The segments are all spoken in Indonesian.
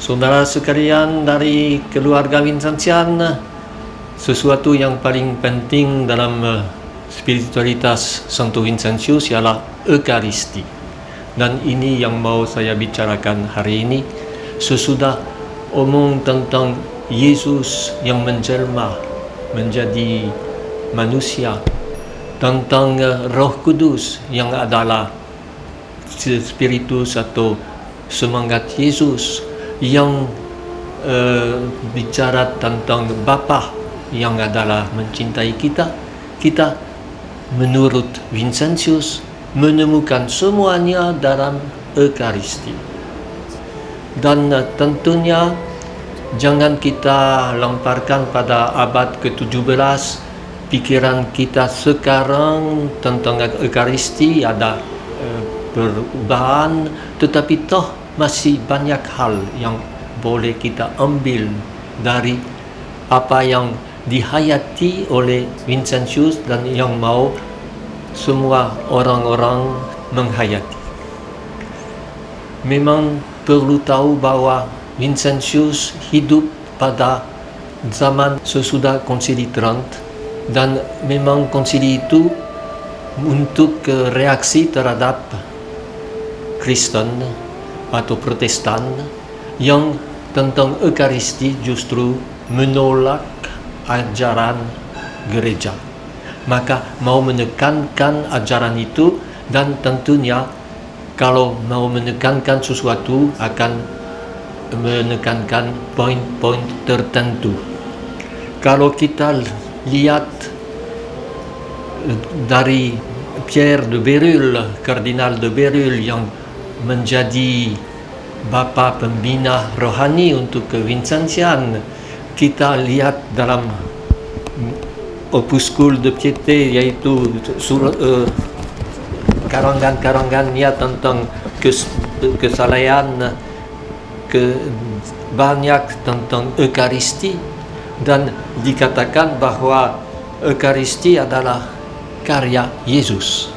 Saudara sekalian dari keluarga Vincentian, sesuatu yang paling penting dalam spiritualitas Santo Vincentius ialah Ekaristi. Dan ini yang mau saya bicarakan hari ini. Sesudah omong tentang Yesus yang menjelma menjadi manusia, tentang Roh Kudus yang adalah spiritus atau semangat Yesus, yang bicara tentang Bapa yang adalah mencintai kita menurut Vincentius menemukan semuanya dalam Ekaristi. Dan tentunya jangan kita lemparkan pada abad ke-17 pikiran kita sekarang tentang Ekaristi ada perubahan, tetapi toh masih banyak hal yang boleh kita ambil dari apa yang dihayati oleh Vincentius dan yang mau semua orang-orang menghayati. Memang perlu tahu bahwa Vincentius hidup pada zaman sesudah Konsili Trent, dan memang konsili itu untuk reaksi terhadap Kristen atau Protestan yang tentang Ekaristi justru menolak ajaran gereja. Maka mau menekankan ajaran itu, dan tentunya kalau mau menekankan sesuatu akan menekankan poin-poin tertentu. Kalau kita lihat dari Pierre de Bérulle, Kardinal de Bérulle yang menjadi bapa pembina rohani untuk Vincentian, kita lihat dalam Opuscule de Piété, yaitu karangan-karangannya tentang kesalahan banyak tentang Ekaristi, dan dikatakan bahwa Ekaristi adalah karya Yesus,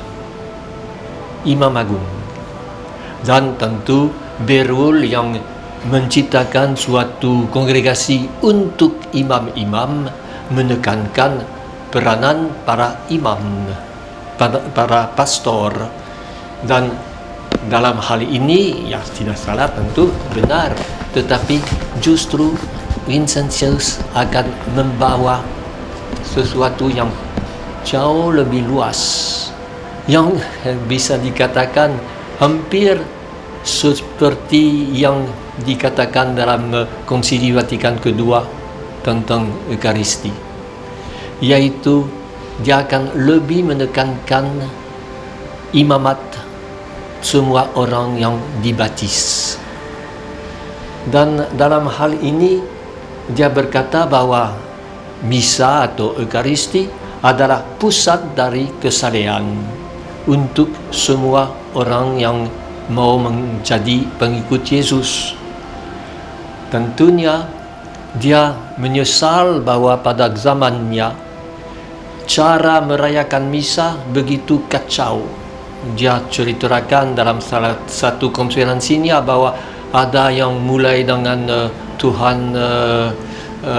Imam Agung. Dan tentu Bérulle yang menciptakan suatu kongregasi untuk imam-imam menekankan peranan para imam, para pastor. Dan dalam hal ini, ya tidak salah, tentu benar, tetapi justru Vincentius akan membawa sesuatu yang jauh lebih luas, yang bisa dikatakan hampir seperti yang dikatakan dalam Konsili Vatikan kedua tentang Ekaristi, yaitu dia akan lebih menekankan imamat semua orang yang dibaptis. Dan dalam hal ini dia berkata bahwa misa atau Ekaristi adalah pusat dari kesalehan untuk semua orang yang mau menjadi pengikut Yesus. Tentunya dia menyesal bahwa pada zamannya cara merayakan misa begitu kacau. Dia ceritakan dalam salah satu konferensinya bahwa ada yang mulai dengan Tuhan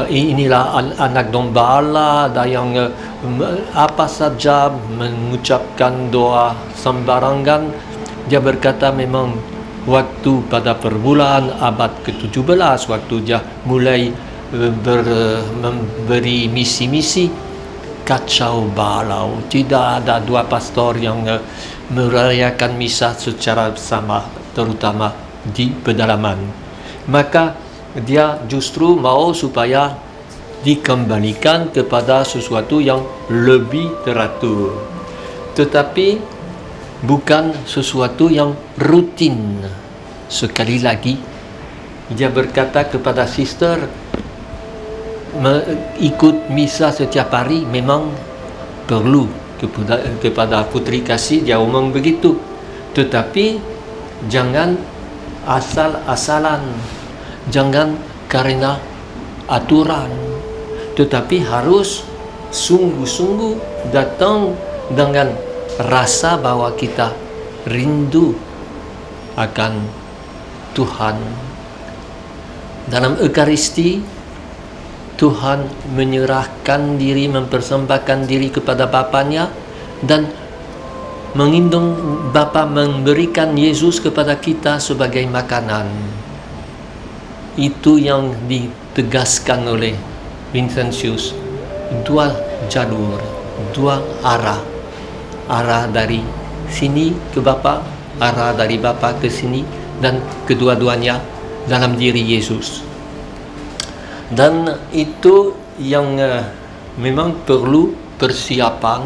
inilah anak domba Allah, ada yang apa saja mengucapkan doa sembarangan. Dia berkata memang waktu pada permulaan abad ke-17, waktu dia mulai memberi misi-misi, kacau balau. Tidak ada dua pastor yang merayakan misa secara sama, terutama di pedalaman. Maka dia justru mau supaya dikembalikan kepada sesuatu yang lebih teratur, tetapi bukan sesuatu yang rutin. Sekali lagi dia berkata kepada sister, ikut misa setiap hari memang perlu. Kepada putri kasih dia omong begitu, tetapi jangan asal-asalan, jangan karena aturan, tetapi harus sungguh-sungguh datang dengan rasa bahwa kita rindu akan Tuhan, Dalam Ekaristi, Tuhan menyerahkan diri, mempersembahkan diri kepada Bapanya, dan mengindung Bapa memberikan Yesus kepada kita sebagai makanan. Itu yang ditegaskan oleh Vincentius. Dua jalur, dua arah. Arah dari sini ke Bapa, arah dari Bapa ke sini, dan kedua-duanya dalam diri Yesus. Dan itu yang memang perlu persiapan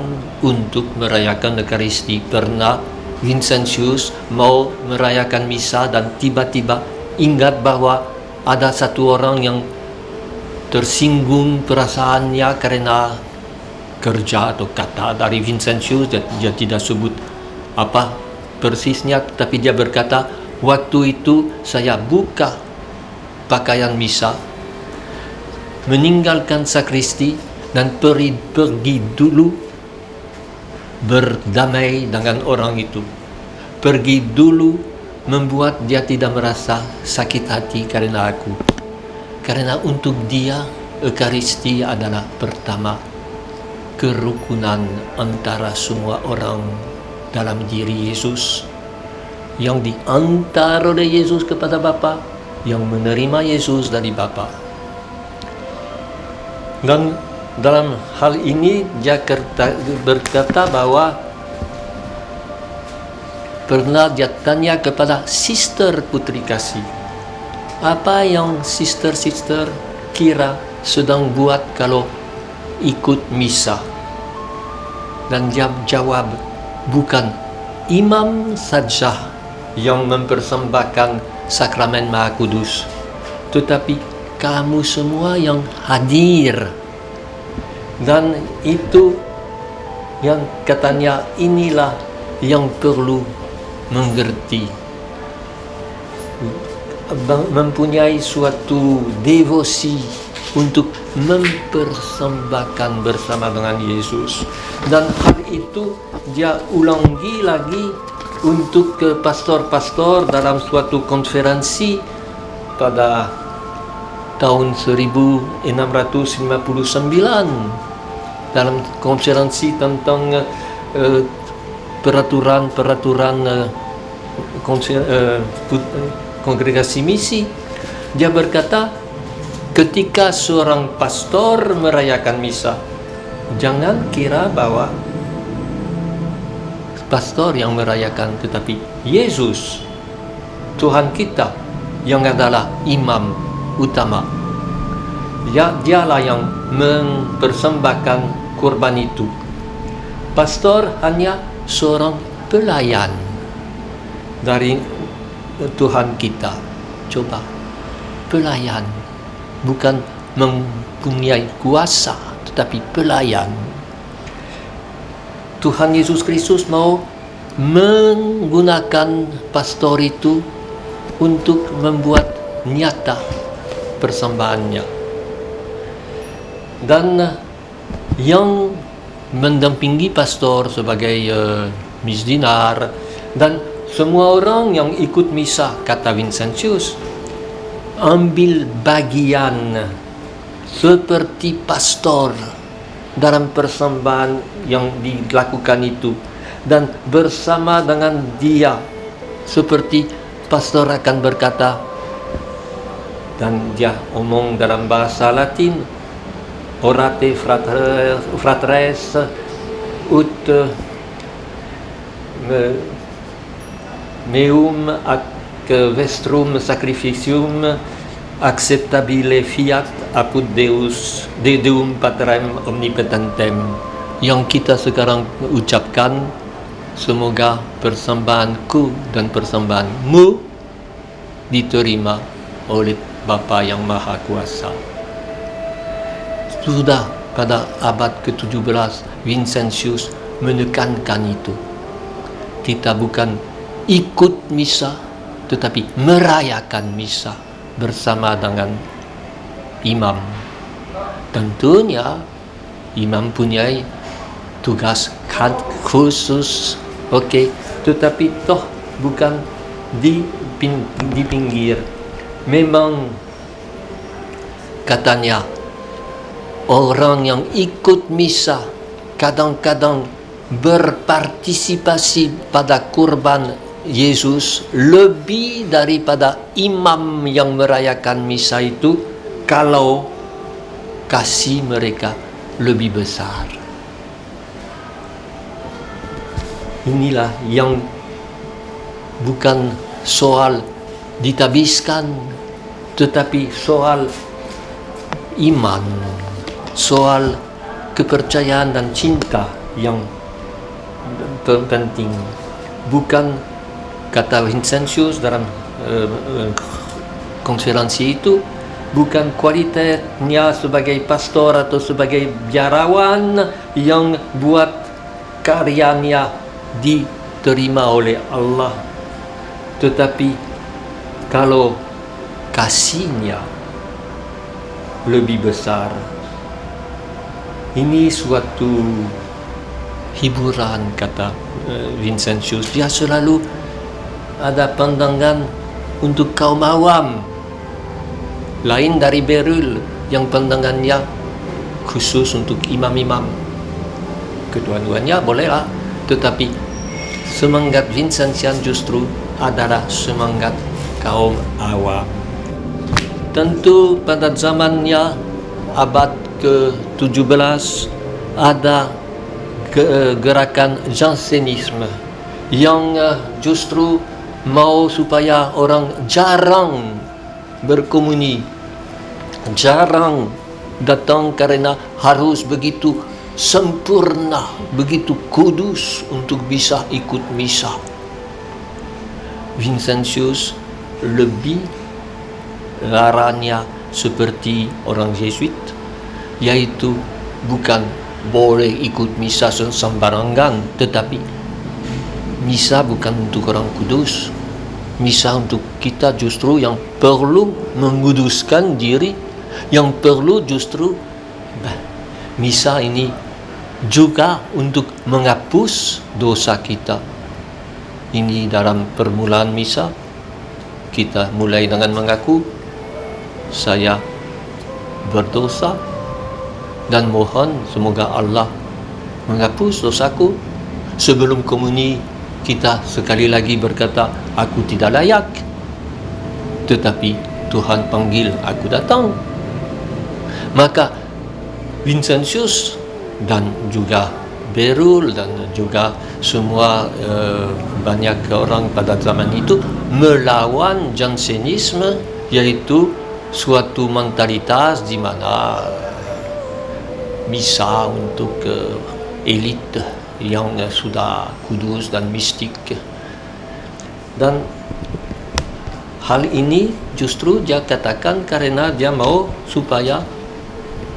untuk merayakan Ekaristi. Pernah Vincentius mau merayakan misa dan tiba-tiba ingat bahwa ada satu orang yang tersinggung perasaannya karena kerja atau kata dari Vincentius. Dia tidak sebut apa persisnya, tapi dia berkata, waktu itu saya buka pakaian misa, meninggalkan sakristi, dan pergi dulu berdamai dengan orang itu. Pergi dulu membuat dia tidak merasa sakit hati karena aku. Karena untuk dia, Ekaristi adalah pertama kerukunan antara semua orang dalam diri Yesus, yang diantar oleh Yesus kepada Bapa, yang menerima Yesus dari Bapa. Dan dalam hal ini dia berkata bahwa pernah dia tanya kepada sister putri kasih, apa yang sister kira sedang buat kalau ikut misa? Dan dia jawab, bukan imam saja yang mempersembahkan sakramen Maha Kudus, tetapi kamu semua yang hadir. Dan itu yang katanya, inilah yang perlu mengerti, mempunyai suatu devosi untuk mempersembahkan bersama dengan Yesus. Dan hal itu dia ulangi lagi untuk pastor-pastor dalam suatu konferensi pada tahun 1659, dalam konferensi tentang peraturan kongregasi misi. Dia berkata, ketika seorang pastor merayakan misa, jangan kira bahwa pastor yang merayakan, tetapi Yesus, Tuhan kita, yang adalah imam utama. Dialah yang mempersembahkan kurban itu. Pastor hanya seorang pelayan dari Tuhan kita. Coba, pelayan, bukan mempunyai kuasa, tetapi pelayan. Tuhan Yesus Kristus mau menggunakan pastor itu untuk membuat nyata persembahannya. Dan yang mendampingi pastor sebagai misdinar dan semua orang yang ikut misa, kata Vincentius, ambil bagian seperti pastor dalam persembahan yang dilakukan itu, dan bersama dengan dia seperti pastor akan berkata, dan dia omong dalam bahasa Latin, orate fratres ut meum ac vestrum sacrificium acceptabile fiat apud Deus de Deum Patrem omnipotentem. Yang kita sekarang ucapkan, semoga persembahanku dan persembahanmu diterima oleh Bapa yang Maha Kuasa. Sudah pada abad ke-17 Vincentius menekankan itu. Kita bukan ikut misa, tetapi merayakan misa bersama dengan imam. Tentunya imam punya tugas khusus, tetapi toh bukan di pinggir. Memang katanya, orang yang ikut misa kadang-kadang berpartisipasi pada kurban Yesus lebih daripada imam yang merayakan misa itu kalau kasih mereka lebih besar. Inilah yang bukan soal ditabiskan, tetapi soal iman, soal kepercayaan dan cinta yang penting. Bukan, kata Vincentius dalam konferensi itu, bukan kualitasnya sebagai pastor atau sebagai biarawan yang buat karyanya diterima oleh Allah, tetapi kalau kasihnya lebih besar. Ini suatu hiburan, kata Vincentius. Dia selalu ada pandangan untuk kaum awam, lain dari Beryl yang pandangannya khusus untuk imam-imam. Kedua-duanya bolehlah, tetapi semangat Vincentian justru adalah semangat kaum awam. Tentu pada zamannya abad ke-17 ada gerakan Jansenisme yang justru mau supaya orang jarang berkomuni, jarang datang karena harus begitu sempurna, begitu kudus untuk bisa ikut misa. Vincentius lebih larangnya seperti orang Yesuit, yaitu bukan boleh ikut misa sembarangan, tetapi misa bukan untuk orang kudus. Misa untuk kita justru yang perlu menguduskan diri, yang perlu justru misa ini juga untuk menghapus dosa kita. Ini dalam permulaan misa kita mulai dengan mengaku, saya berdosa dan mohon semoga Allah menghapus dosaku. Sebelum komuni kita sekali lagi berkata, aku tidak layak, tetapi Tuhan panggil aku datang. Maka Vincentius dan juga Beryl dan juga semua banyak orang pada zaman itu melawan Jansenisme, yaitu suatu mentalitas di mana misa untuk elit yang sudah kudus dan mistik. Dan hal ini justru dia katakan karena dia mau supaya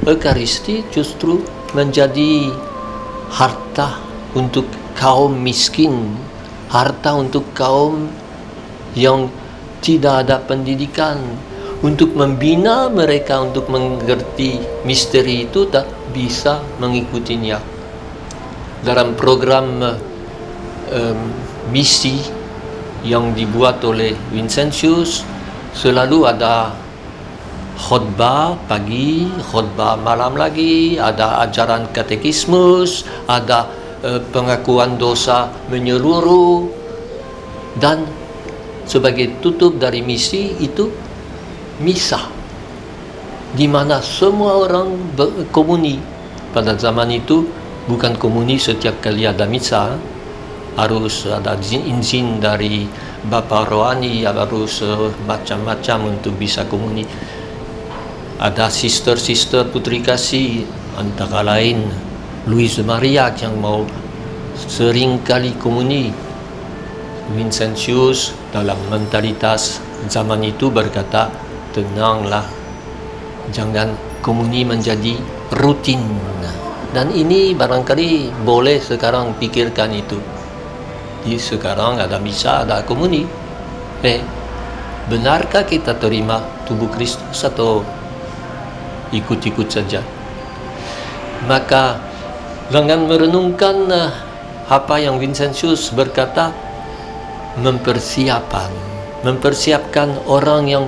Ekaristi justru menjadi harta untuk kaum miskin, harta untuk kaum yang tidak ada pendidikan, untuk membina mereka untuk mengerti misteri itu tak bisa mengikutinya. Dalam program misi yang dibuat oleh Vincentius selalu ada khotbah pagi, khotbah malam lagi, ada ajaran katekismus, ada pengakuan dosa menyeluruh, dan sebagai tutup dari misi itu misa, di mana semua orang berkomuni. Pada zaman itu bukan komuni setiap kali ada misa, harus ada izin dari Bapak Rohani, harus macam-macam untuk bisa komuni. Ada sister-sister putri kasih, antara lain Louise Maria yang mau sering kali komuni. Vincentius dalam mentalitas zaman itu berkata, tenanglah, jangan komuni menjadi rutin. Dan ini barangkali boleh sekarang pikirkan itu. Di sekarang ada misa, ada komuni. Benarkah kita terima tubuh Kristus atau ikut-ikut saja? Maka jangan merenungkan apa yang Vincentius berkata, mempersiapkan orang yang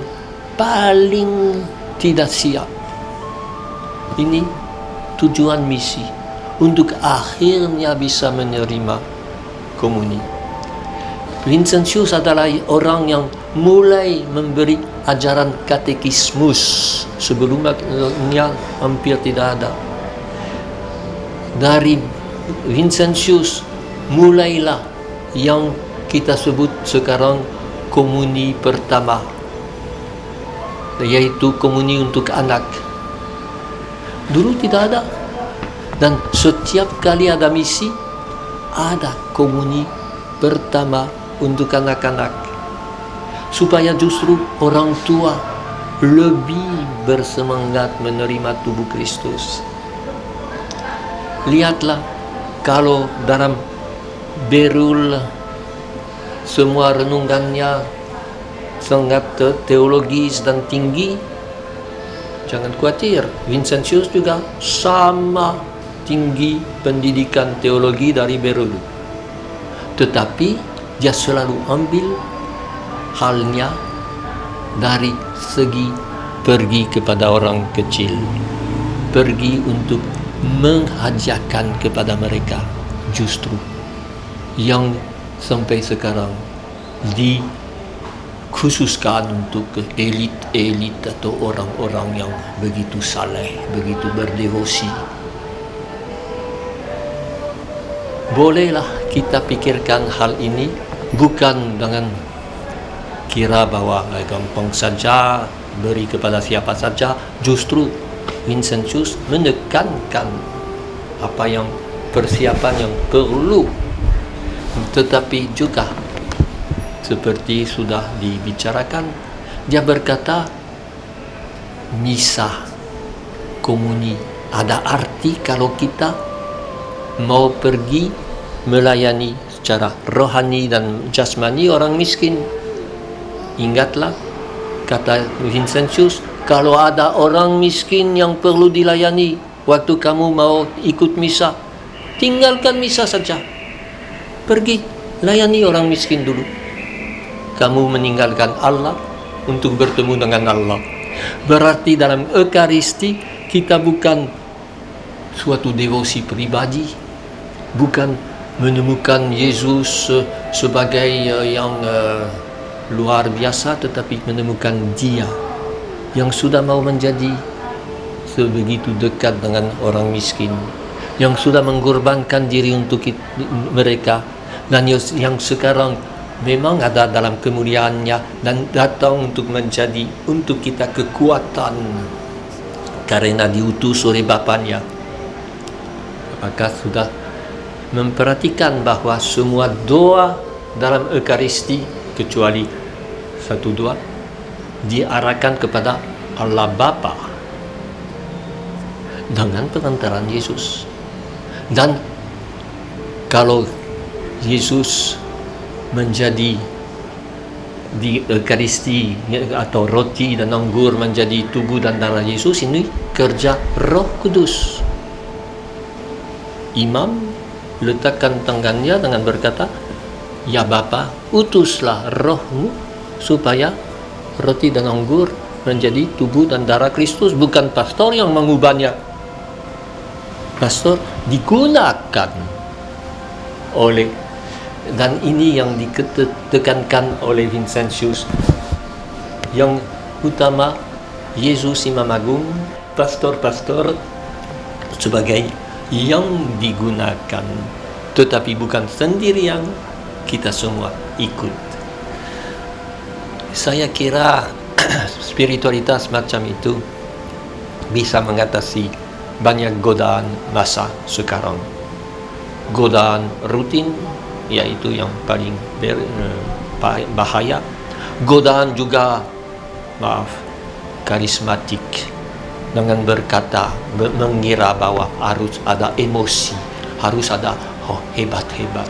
paling tidak siap, Ini tujuan misi, untuk akhirnya bisa menerima komuni. Vincentius adalah orang yang mulai memberi ajaran katekismus. Sebelumnya hampir tidak ada. Dari Vincentius mulailah yang kita sebut sekarang komuni pertama, yaitu komuni untuk anak. Dulu tidak ada. Dan setiap kali ada misi, ada komuni pertama untuk anak-anak, supaya justru orang tua lebih bersemangat menerima tubuh Kristus. Lihatlah, kalau dalam Berul semua renungannya sangat teologis dan tinggi, jangan khawatir, Vincentius juga sama tinggi pendidikan teologi dari Berul. Tetapi dia selalu ambil halnya dari segi pergi kepada orang kecil, pergi untuk mengajarkan kepada mereka, justru yang sampai sekarang dikhususkan untuk elit atau orang-orang yang begitu saleh, begitu berdevosi. Bolehlah kita pikirkan hal ini, bukan dengan kira bahwa gampang saja beri kepada siapa saja. Justru Vincentius menekankan apa yang persiapan yang perlu, tetapi juga seperti sudah dibicarakan, dia berkata misa komuni ada arti kalau kita mau pergi melayani secara rohani dan jasmani orang miskin. Ingatlah kata Vincentius, kalau ada orang miskin yang perlu dilayani waktu kamu mau ikut misa, tinggalkan misa saja, pergi layani orang miskin dulu. Kamu meninggalkan Allah untuk bertemu dengan Allah. Berarti dalam Ekaristi kita bukan suatu devosi pribadi, bukan menemukan Yesus sebagai yang luar biasa, tetapi menemukan Dia yang sudah mau menjadi sebegitu dekat dengan orang miskin, yang sudah mengorbankan diri untuk mereka, dan yang sekarang memang ada dalam kemuliaannya dan datang untuk menjadi untuk kita kekuatan karena diutus oleh Bapaknya. Apakah sudah memperhatikan bahwa semua doa dalam Ekaristi kecuali satu doa diarahkan kepada Allah Bapa dengan perantaraan Yesus. Dan kalau Yesus menjadi di Ekaristi atau roti dan anggur menjadi tubuh dan darah Yesus, ini kerja Roh Kudus. Imam letakkan tangannya dengan berkata, ya Bapa, utuslah rohmu supaya roti dan anggur menjadi tubuh dan darah Kristus. Bukan pastor yang mengubahnya. Pastor digunakan oleh, dan ini yang ditekankan oleh Vincentius. Yang utama Yesus Imam Agung, pastor-pastor sebagai yang digunakan, tetapi bukan sendirian, kita semua ikut. Saya kira spiritualitas macam itu bisa mengatasi banyak godaan masa sekarang. Godaan rutin, yaitu yang paling bahaya. Godaan juga karismatik, dengan berkata, mengira bahwa harus ada emosi, harus ada hebat-hebat.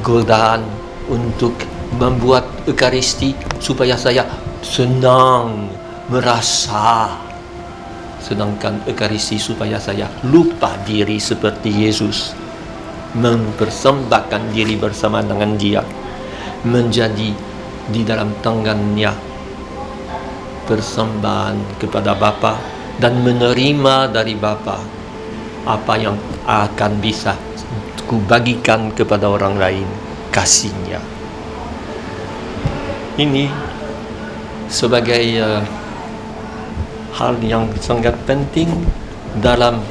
Godaan untuk membuat Ekaristi supaya saya senang, merasa, sedangkan Ekaristi supaya saya lupa diri seperti Yesus, mempersembahkan diri bersama dengan Dia, menjadi di dalam tangannya persembahan kepada Bapa, dan menerima dari Bapa apa yang akan bisa kubagikan kepada orang lain, kasihnya. Ini sebagai hal yang sangat penting dalam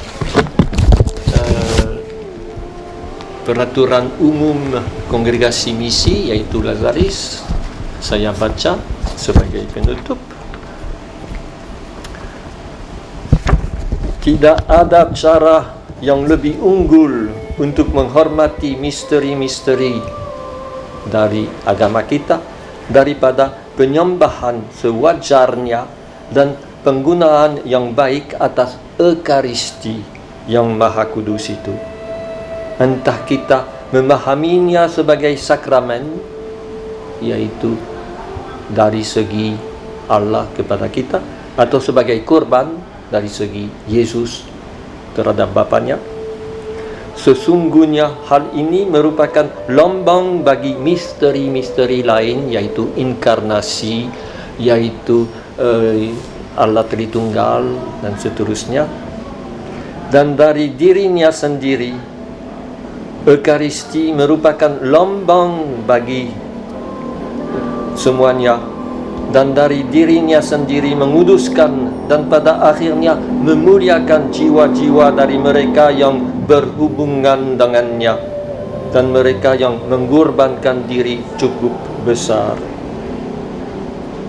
peraturan umum kongregasi misi, yaitu Lazaris. Saya baca sebagai penutup. Tidak ada cara yang lebih unggul untuk menghormati misteri-misteri dari agama kita daripada penyembahan sewajarnya dan penggunaan yang baik atas Ekaristi yang Maha Kudus itu. Entah kita memahaminya sebagai sakramen, yaitu dari segi Allah kepada kita, atau sebagai kurban dari segi Yesus terhadap Bapanya. Sesungguhnya hal ini merupakan lambang bagi misteri-misteri lain, yaitu inkarnasi, yaitu Allah Tritunggal dan seterusnya. Dan dari dirinya sendiri, Ekaristi merupakan lambang bagi semuanya, dan dari dirinya sendiri menguduskan dan pada akhirnya memuliakan jiwa-jiwa dari mereka yang berhubungan dengannya dan mereka yang mengorbankan diri cukup besar.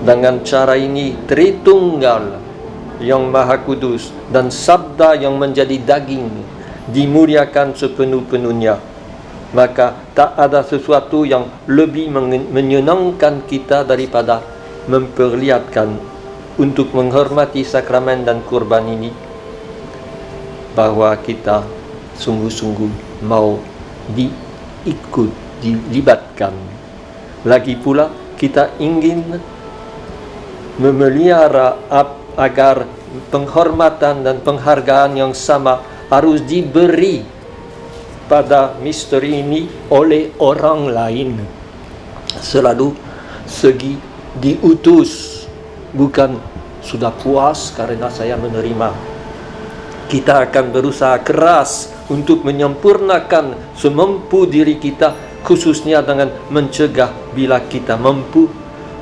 Dengan cara ini, Tritunggal yang Maha Kudus dan Sabda yang menjadi daging dimuliakan sepenuh-penuhnya. Maka tak ada sesuatu yang lebih menyenangkan kita daripada memperlihatkan untuk menghormati sakramen dan kurban ini bahwa kita sungguh-sungguh mau dilibatkan. Lagi pula kita ingin memelihara agar penghormatan dan penghargaan yang sama harus diberi pada misteri ini oleh orang lain. Selalu segi diutus, bukan sudah puas karena saya menerima. Kita akan berusaha keras untuk menyempurnakan semampu diri kita, khususnya dengan mencegah bila kita mampu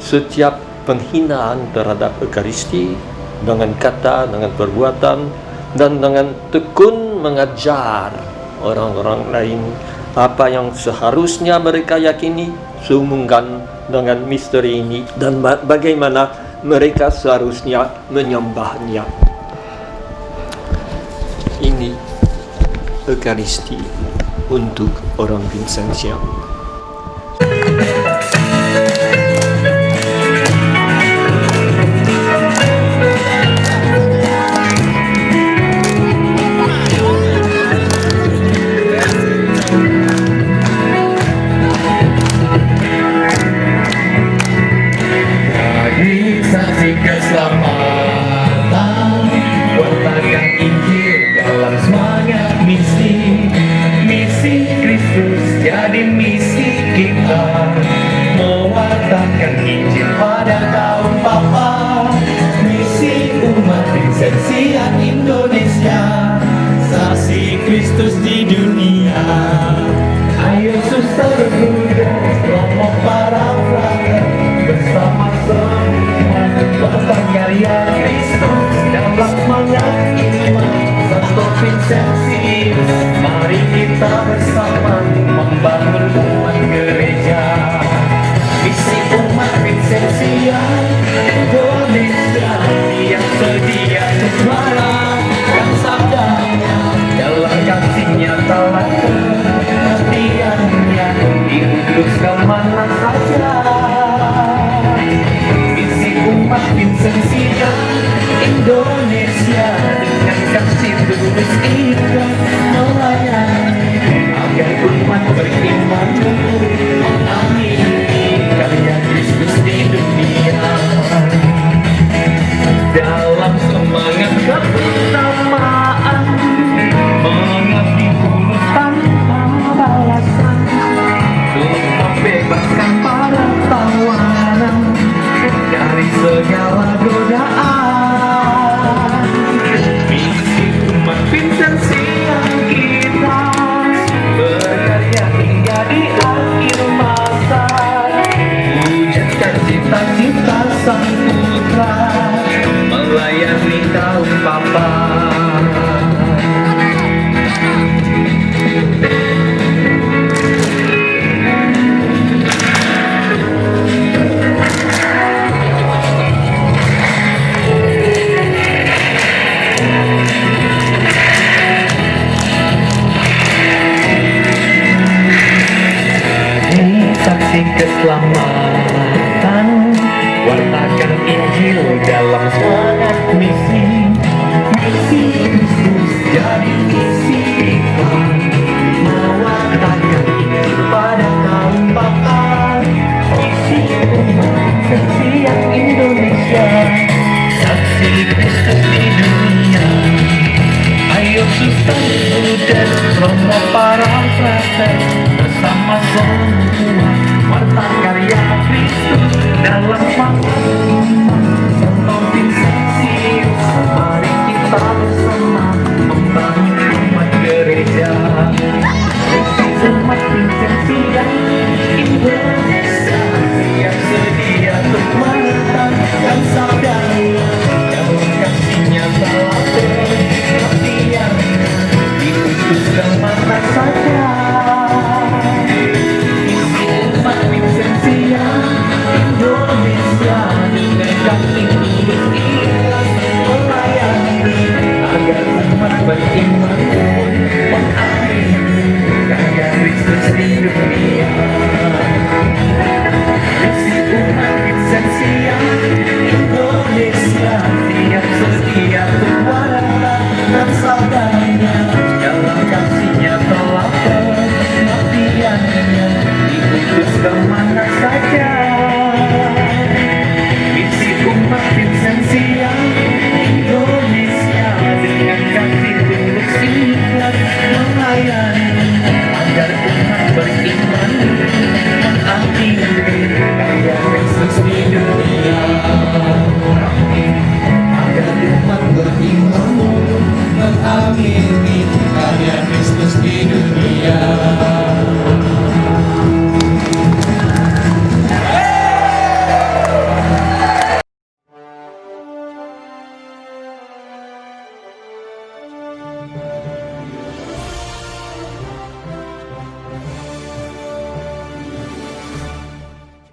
setiap penghinaan terhadap Ekaristi dengan kata, dengan perbuatan, dan dengan tekun mengajar orang-orang lain apa yang seharusnya mereka yakini sehubungan dengan misteri ini dan bagaimana mereka seharusnya menyembahnya. Ini Ekaristi untuk orang Vincentia. Indonesia, saksi Kristus di dunia. Ayo suster muda, kelompok para frater, bersama semua batang karya Kristus dalam mengakibat satu Vincentius. Mari kita bersama membangun umat gereja. Misi umat Vincentia Indonesia yang sedia menyuarakan sabdanya, dalam kasihnya telah kematiannya diutus kemana saja. Misi umat Vincentia Indonesia dengan kasih tulus ikhlas melayani agar umat beriman mengamini karya Kristus di dunia. Dalam semangat kebersamaan mengabdi tulus tanpa balasan untuk membebaskan para tawanan dari segala godaan. Sang Putra melayani kaum papa. Saksi keselamatan, wartakan Injil dalam semangat misi. Misi Kristus jadi misi kita, mewartakan Injil pada kaum bapa. Misi umat setiap Indonesia, saksi Kristus di dunia. Ayo suster, budet, romo, para frater, bersama semua warta karya Kristus dalam waktu Sentuh Vincentius. Mari kita bersama membangun umat gereja. Umat Vincentius Indonesia yang sedia untuk menebarkan sabda yang kasihnya teladan hati yang dikhusus kemana saja. Umat Vincentius Indonesia dengan kaki ikhlas melayani agar umat beriman